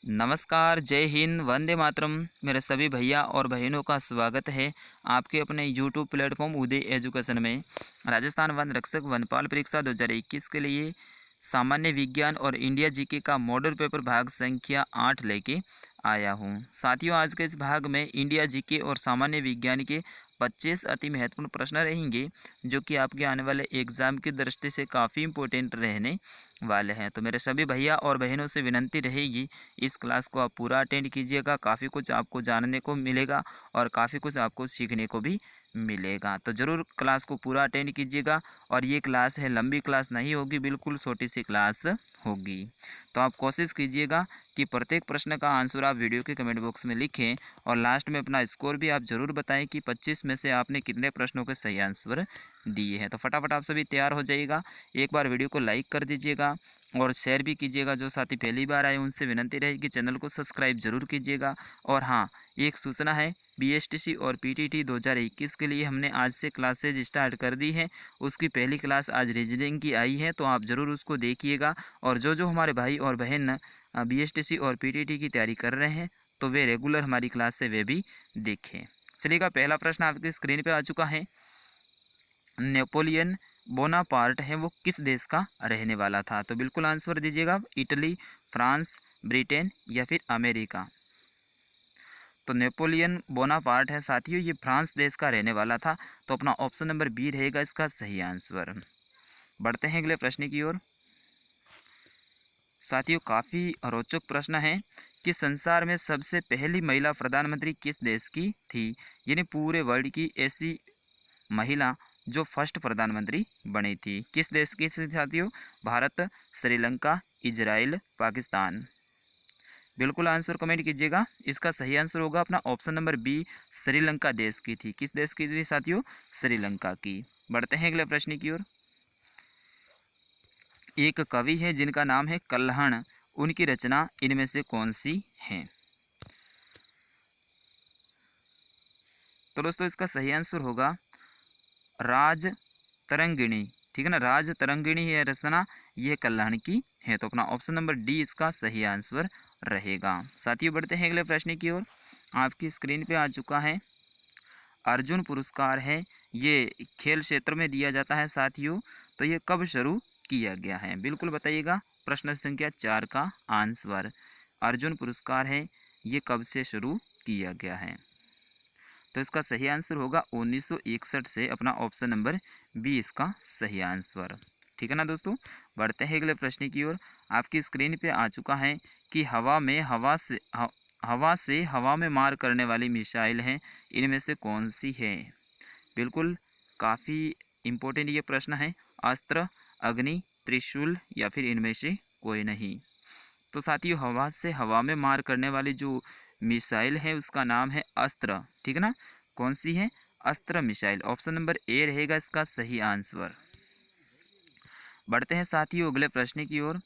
नमस्कार, जय हिंद, वंदे मातरम। मेरे सभी भैया और बहनों का स्वागत है आपके अपने यूट्यूब प्लेटफॉर्म उदय एजुकेशन में। राजस्थान वन रक्षक वनपाल परीक्षा 2021 के लिए सामान्य विज्ञान और इंडिया जीके का मॉडल पेपर भाग संख्या 8 लेके आया हूँ। साथियों, आज के इस भाग में इंडिया जीके और सामान्य विज्ञान के 25 अति महत्वपूर्ण प्रश्न रहेंगे, जो कि आपके आने वाले एग्ज़ाम की दृष्टि से काफ़ी इम्पोर्टेंट रहने वाले हैं। तो मेरे सभी भैया और बहनों से विनती रहेगी, इस क्लास को आप पूरा अटेंड कीजिएगा। काफ़ी कुछ आपको जानने को मिलेगा और काफ़ी कुछ आपको सीखने को भी मिलेगा। तो ज़रूर क्लास को पूरा अटेंड कीजिएगा। और ये क्लास है, लंबी क्लास नहीं होगी, बिल्कुल छोटी सी क्लास होगी। तो आप कोशिश कीजिएगा कि प्रत्येक प्रश्न का आंसर आप वीडियो के कमेंट बॉक्स में लिखें और लास्ट में अपना स्कोर भी आप ज़रूर बताएं कि 25 में से आपने कितने प्रश्नों के सही आंसर दिए हैं। तो फटाफट आप सभी तैयार हो जाइएगा। एक बार वीडियो को लाइक कर दीजिएगा और शेयर भी कीजिएगा। जो साथी पहली बार आए उनसे विनती रहेगी कि चैनल को सब्सक्राइब जरूर कीजिएगा। और हाँ, एक सूचना है, बीएसटीसी और पीटीटी 2021 के लिए हमने आज से क्लासेज स्टार्ट कर दी है। उसकी पहली क्लास आज रीजनिंग की आई है, तो आप ज़रूर उसको देखिएगा। और जो हमारे भाई और बहन बीएसटीसी और पीटीटी की तैयारी कर रहे हैं, तो वे रेगुलर हमारी क्लास से वे भी देखें। चलिएगा, पहला प्रश्न आपकी स्क्रीन पे आ चुका है। नेपोलियन बोनापार्ट है वो किस देश का रहने वाला था? तो बिल्कुल आंसर दीजिएगा, इटली, फ्रांस, ब्रिटेन या फिर अमेरिका। तो नेपोलियन बोनापार्ट है साथियों, ये फ्रांस देश का रहने वाला था। तो अपना ऑप्शन नंबर बी रहेगा इसका सही आंसर। बढ़ते हैं अगले प्रश्न की ओर। साथियों, काफ़ी रोचक प्रश्न है कि संसार में सबसे पहली महिला प्रधानमंत्री किस देश की थी? यानी पूरे वर्ल्ड की ऐसी महिला जो फर्स्ट प्रधानमंत्री बनी थी, किस देश की थी साथियों? भारत, श्रीलंका, इजराइल, पाकिस्तान। बिल्कुल आंसर कमेंट कीजिएगा। इसका सही आंसर होगा अपना ऑप्शन नंबर बी, श्रीलंका देश की थी। किस देश की थी साथियों? श्रीलंका की। बढ़ते हैं अगले प्रश्न की ओर। एक कवि है जिनका नाम है कल्हण, उनकी रचना इनमें से कौन सी है? तो दोस्तों, इसका सही आंसर होगा राज तरंगिणी। ठीक है ना, राज तरंगिणी है रचना, ये कल्याण की है। तो अपना ऑप्शन नंबर डी इसका सही आंसर रहेगा। साथियों, बढ़ते हैं अगले प्रश्न की ओर। आपकी स्क्रीन पे आ चुका है अर्जुन पुरस्कार है, ये खेल क्षेत्र में दिया जाता है साथियों। तो ये कब शुरू किया गया है? बिल्कुल बताइएगा। प्रश्न संख्या 4 का आंसर, अर्जुन पुरस्कार है, ये कब से शुरू किया गया है? तो इसका सही आंसर होगा 1961 से। अपना ऑप्शन नंबर बी इसका सही आंसर। ठीक है ना दोस्तों। बढ़ते हैं अगले प्रश्न की ओर। आपकी स्क्रीन पे आ चुका है कि हवा से हवा में मार करने वाली मिसाइल हैं, इनमें से कौन सी है? बिल्कुल, काफ़ी इम्पोर्टेंट ये प्रश्न है। अस्त्र, अग्नि, त्रिशूल या फिर इनमें से कोई नहीं। तो साथियों, हवा से हवा में मार करने वाली जो मिसाइल है उसका नाम है अस्त्र। ठीक है ना, कौन सी है? अस्त्र मिसाइल। ऑप्शन नंबर ए रहेगा इसका सही आंसर। बढ़ते हैं साथियों अगले प्रश्न की ओर।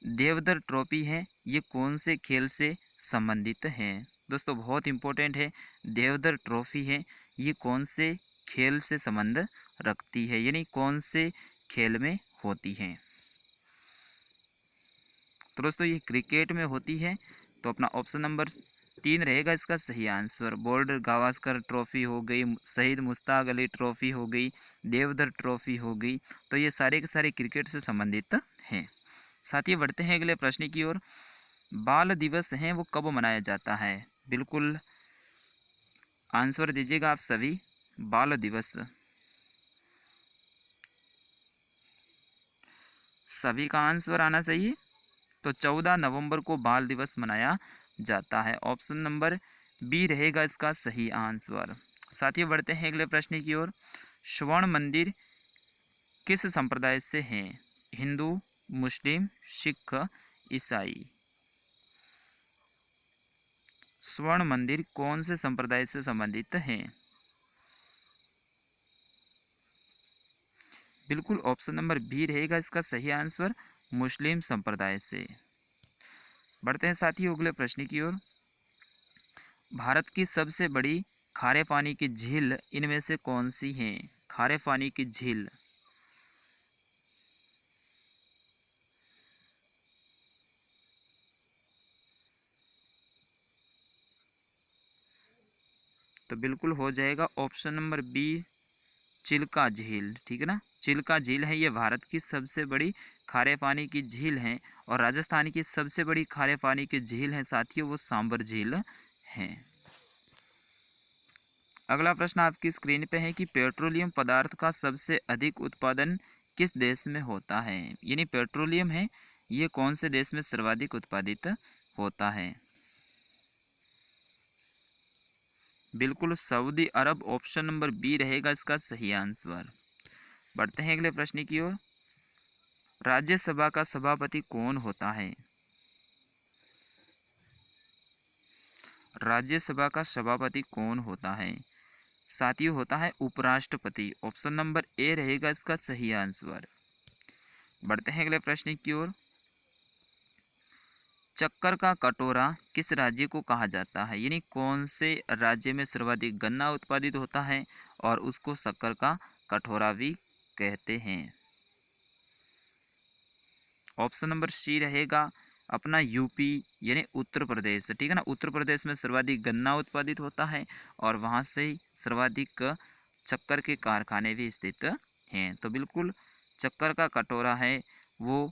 देवधर ट्रॉफी है, ये कौन से खेल से संबंधित है? दोस्तों, बहुत इंपॉर्टेंट है। देवधर ट्रॉफी है, ये कौन से खेल से संबंध रखती है, यानी कौन से खेल में होती है? तो दोस्तों, ये क्रिकेट में होती है। तो अपना ऑप्शन नंबर 3 रहेगा इसका सही आंसर। बोल्डर गावस्कर ट्रॉफी हो गई, शहीद मुश्ताक अली ट्रॉफी हो गई, देवधर ट्रॉफी हो गई। तो ये सारे के सारे क्रिकेट से संबंधित हैं। साथ ही बढ़ते हैं अगले प्रश्न की ओर। बाल दिवस है वो कब मनाया जाता है? बिल्कुल आंसर दीजिएगा आप सभी। बाल दिवस, सभी का आंसर आना चाहिए। तो 14 नवंबर को बाल दिवस मनाया जाता है। ऑप्शन नंबर बी रहेगा इसका सही आंसर। साथियों, बढ़ते हैं अगले प्रश्न की ओर। स्वर्ण मंदिर किस संप्रदाय से हैं? हिंदू, मुस्लिम, सिख, ईसाई। स्वर्ण मंदिर कौन से संप्रदाय से संबंधित हैं? बिल्कुल ऑप्शन नंबर बी रहेगा इसका सही आंसर, मुस्लिम संप्रदाय से। बढ़ते हैं साथियों अगले प्रश्न की ओर। भारत की सबसे बड़ी खारे पानी की झील इनमें से कौन सी है? खारे पानी की झील। तो बिल्कुल हो जाएगा ऑप्शन नंबर बी, चिल्का झील। ठीक है ना, चिल्का झील है ये भारत की सबसे बड़ी खारे पानी की झील है, और राजस्थान की सबसे बड़ी खारे पानी की झील है साथियों, वो सांबर झील है। अगला प्रश्न आपकी स्क्रीन पे है कि पेट्रोलियम पदार्थ का सबसे अधिक उत्पादन किस देश में होता है, यानी पेट्रोलियम है ये कौन से देश में सर्वाधिक उत्पादित होता है। बिल्कुल सऊदी अरब, ऑप्शन नंबर बी रहेगा इसका सही आंसर। बढ़ते हैं अगले प्रश्न की ओर। राज्यसभा का सभापति कौन होता है। राज्यसभा का सभापति कौन होता है साथियों, होता है उपराष्ट्रपति। ऑप्शन नंबर ए रहेगा इसका सही आंसर। बढ़ते हैं अगले प्रश्न की ओर। चक्कर का कटोरा किस राज्य को कहा जाता है, यानी कौन से राज्य में सर्वाधिक गन्ना उत्पादित होता है और उसको शक्कर का कटोरा भी कहते हैं। ऑप्शन नंबर सी रहेगा अपना यूपी यानी उत्तर प्रदेश। ठीक है ना, उत्तर प्रदेश में सर्वाधिक गन्ना उत्पादित होता है और वहाँ से ही सर्वाधिक शक्कर के कारखाने भी स्थित हैं। तो बिल्कुल शक्कर का कटोरा है वो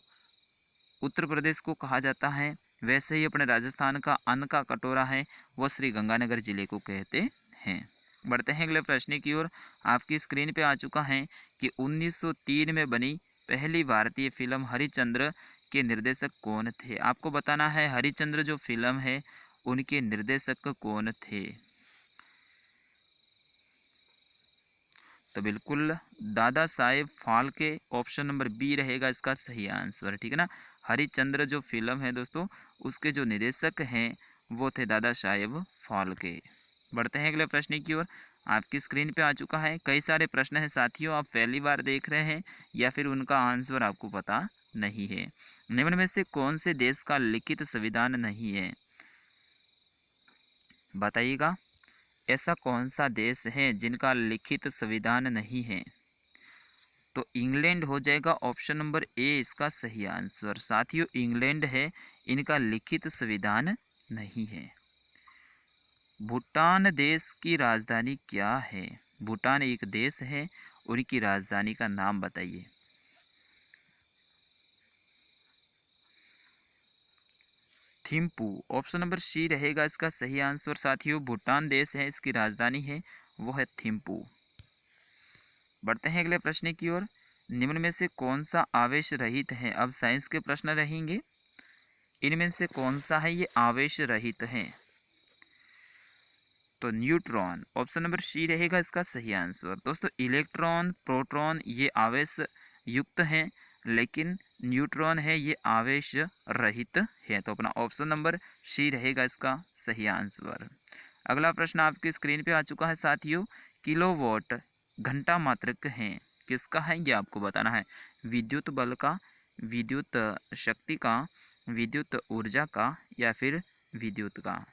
उत्तर प्रदेश को कहा जाता है। वैसे ही अपने राजस्थान का अन्न का कटोरा है वो श्री गंगानगर जिले को कहते हैं। बढ़ते हैं अगले प्रश्न की ओर। आपकी स्क्रीन पे आ चुका है कि 1903 में बनी पहली भारतीय फिल्म हरिश्चंद्र के निर्देशक कौन थे। आपको बताना है हरिश्चंद्र जो फिल्म है उनके निर्देशक कौन थे। तो बिल्कुल Dada Saheb Phalke, option number B रहेगा इसका सही आंसर। ठीक है ना, हरिश्चंद्र जो फिल्म है दोस्तों उसके जो निर्देशक हैं वो थे दादा साहेब फाल्के। बढ़ते हैं अगले प्रश्न की ओर। आपकी स्क्रीन पे आ चुका है, कई सारे प्रश्न हैं साथियों, आप पहली बार देख रहे हैं या फिर उनका आंसर आपको पता नहीं है। निम्न में से कौन से देश का लिखित संविधान नहीं है, बताइएगा। ऐसा कौन सा देश है जिनका लिखित संविधान नहीं है। तो इंग्लैंड हो जाएगा ऑप्शन नंबर ए इसका सही आंसर। साथियों इंग्लैंड है, इनका लिखित संविधान नहीं है। भूटान देश की राजधानी क्या है। भूटान एक देश है, उनकी राजधानी का नाम बताइए। थिम्पू, ऑप्शन नंबर सी रहेगा इसका सही आंसर। साथियों भूटान देश है, इसकी राजधानी है वो है थिम्पू। बढ़ते हैं अगले प्रश्न की ओर। निम्न में से कौन सा आवेश रहित है। अब साइंस के प्रश्न रहेंगे, इनमें से कौन सा है ये आवेश रहित है। तो न्यूट्रॉन, ऑप्शन नंबर सी रहेगा इसका सही आंसर। दोस्तों इलेक्ट्रॉन प्रोटॉन ये आवेश युक्त हैं, लेकिन न्यूट्रॉन है ये आवेश रहित है। तो अपना ऑप्शन नंबर सी रहेगा इसका सही आंसर। अगला प्रश्न आपकी स्क्रीन पे आ चुका है साथियों। किलोवाट घंटा मात्रक है किसका है ये आपको बताना है। विद्युत बल का, विद्युत शक्ति का, विद्युत ऊर्जा का या फिर विद्युत का।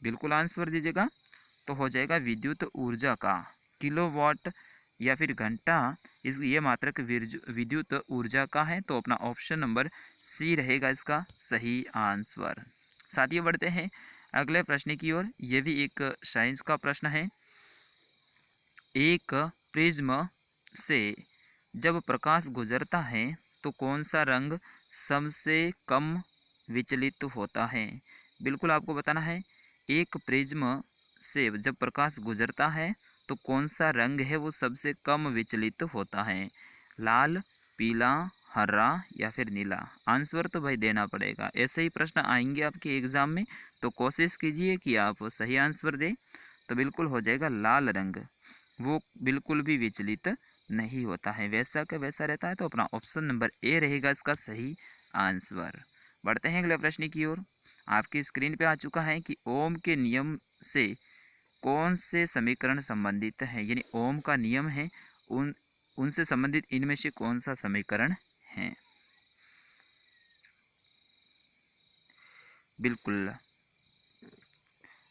बिल्कुल आंसर दीजिएगा। तो हो जाएगा विद्युत ऊर्जा का। किलोवाट या फिर घंटा इस ये मात्रक विद्युत ऊर्जा का है। तो अपना ऑप्शन नंबर सी रहेगा इसका सही आंसर। साथियों बढ़ते हैं अगले प्रश्न की ओर। ये भी एक साइंस का प्रश्न है। एक प्रिज्म से जब प्रकाश गुजरता है तो कौन सा रंग सबसे कम विचलित होता है। बिल्कुल आपको बताना है एक प्रिज्म से जब प्रकाश गुजरता है तो कौन सा रंग है वो सबसे कम विचलित होता है। लाल, पीला, हरा या फिर नीला। आंसर तो भाई देना पड़ेगा, ऐसे ही प्रश्न आएंगे आपके एग्ज़ाम में, तो कोशिश कीजिए कि आप सही आंसर दें। तो बिल्कुल हो जाएगा लाल रंग, वो बिल्कुल भी विचलित नहीं होता है, वैसा का वैसा रहता है। तो अपना ऑप्शन नंबर ए रहेगा इसका सही आंसर। बढ़ते हैं अगले प्रश्न की ओर। आपकी स्क्रीन पे आ चुका है कि ओम के नियम से कौन से समीकरण संबंधित है, यानी ओम का नियम है उनसे संबंधित इनमें से कौन सा समीकरण है। बिल्कुल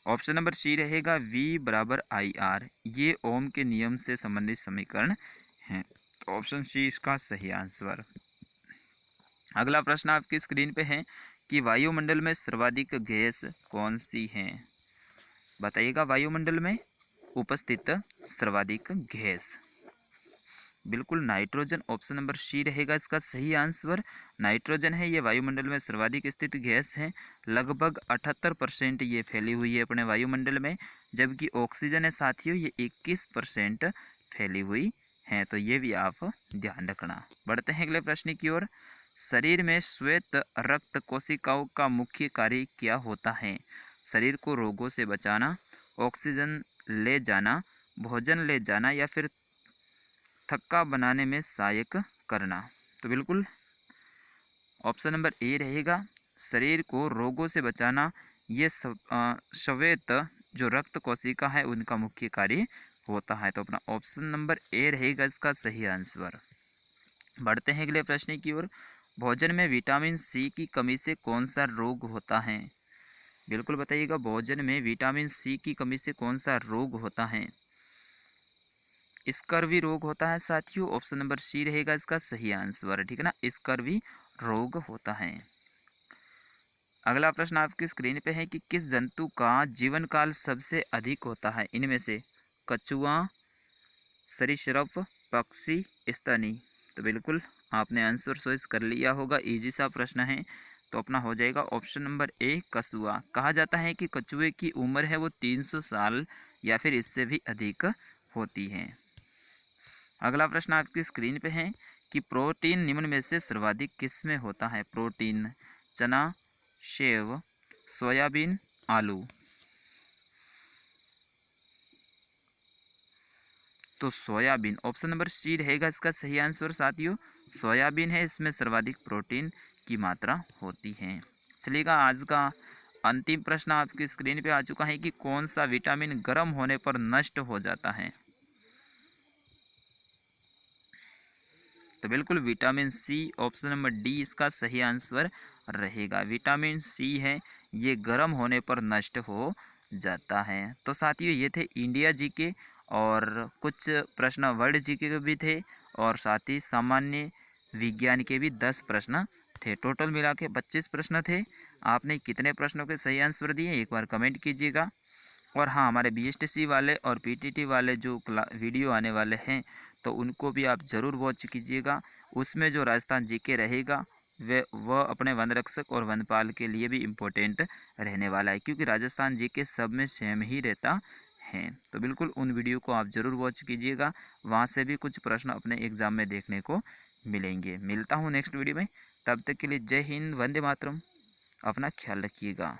ऑप्शन नंबर सी रहेगा V बराबर IR, ये ओम के नियम से संबंधित समीकरण है। ऑप्शन सी इसका सही आंसर। अगला प्रश्न आपकी स्क्रीन पे है कि वायुमंडल में सर्वाधिक गैस कौन सी है। बताइएगा वायुमंडल में उपस्थित सर्वाधिक गैस। बिल्कुल नाइट्रोजन, ऑप्शन नंबर सी रहेगा इसका सही आंसर। नाइट्रोजन है ये वायुमंडल में सर्वाधिक स्थित गैस है। लगभग 78% ये फैली हुई है अपने वायुमंडल में, जबकि ऑक्सीजन है साथियों ये 21% फैली हुई है। तो ये भी आप ध्यान रखना। बढ़ते हैं अगले प्रश्न की ओर। शरीर में श्वेत रक्त कोशिकाओं का मुख्य कार्य क्या होता है? शरीर को रोगों से बचाना, ऑक्सीजन ले जाना, भोजन ले जाना या फिर थक्का बनाने में सहायक करना। तो बिल्कुल ऑप्शन नंबर ए रहेगा, शरीर को रोगों से बचाना। ये श्वेत जो रक्त कोशिका है उनका मुख्य कार्य होता है। तो अपना ऑप्शन नंबर ए रहेगा इसका सही आंसर। बढ़ते हैं अगले प्रश्न की ओर। भोजन में विटामिन सी की कमी से कौन सा रोग होता है? बिल्कुल बताइएगा, भोजन में विटामिन सी की कमी से कौन सा रोग होता है? स्कर्वी रोग होता है साथियों। ऑप्शन नंबर सी रहेगा इसका सही आंसर, ठीक है ना, स्कर्वी रोग होता है। अगला प्रश्न आपकी स्क्रीन पे है कि किस जंतु का जीवन काल सबसे अधिक होता है? इनमें से कछुआ, सरीसृप, पक्षी, स्तनी। तो बिल्कुल आपने आंसर चॉइस कर लिया होगा, इजी सा प्रश्न है। तो अपना हो जाएगा ऑप्शन नंबर ए कछुआ। कहा जाता है कि कछुए की उम्र है वो 300 साल या फिर इससे भी अधिक होती है। अगला प्रश्न आपकी स्क्रीन पे है कि प्रोटीन निम्न में से सर्वाधिक किस में होता है? प्रोटीन चना, सेव, सोयाबीन, आलू। तो सोयाबीन, ऑप्शन नंबर सी रहेगा इसका सही आंसर साथियों। सोयाबीन है, इसमें सर्वाधिक प्रोटीन की मात्रा होती है। चलिएगा आज का अंतिम प्रश्न आपकी स्क्रीन पे आ चुका है कि कौन सा विटामिन गर्म होने पर नष्ट हो जाता है? तो बिल्कुल vitamin C, option number D इसका सही आंसर रहेगा। विटामिन सी है ये गर्म होने पर नष्ट हो जाता है। तो साथियों ये थे इंडिया जी के, और कुछ प्रश्न वर्ल्ड जी के भी थे, और साथ ही सामान्य विज्ञान के भी 10 प्रश्न थे। टोटल मिला के 25 प्रश्न थे। आपने कितने प्रश्नों के सही आंसर दिए एक बार कमेंट कीजिएगा। और हाँ, हमारे BSTC वाले और PTT वाले जो वीडियो आने वाले हैं तो उनको भी आप ज़रूर वॉच कीजिएगा। उसमें जो राजस्थान जीके रहेगा वह अपने वन रक्षक और वनपाल के लिए भी इम्पोर्टेंट रहने वाला है, क्योंकि राजस्थान जीके सब में सेम ही रहता है। तो बिल्कुल उन वीडियो को आप ज़रूर वॉच कीजिएगा, वहाँ से भी कुछ प्रश्न अपने एग्ज़ाम में देखने को मिलेंगे। मिलता हूँ नेक्स्ट वीडियो में, तब तक के लिए जय हिंद, वंदे मातरम, अपना ख्याल रखिएगा।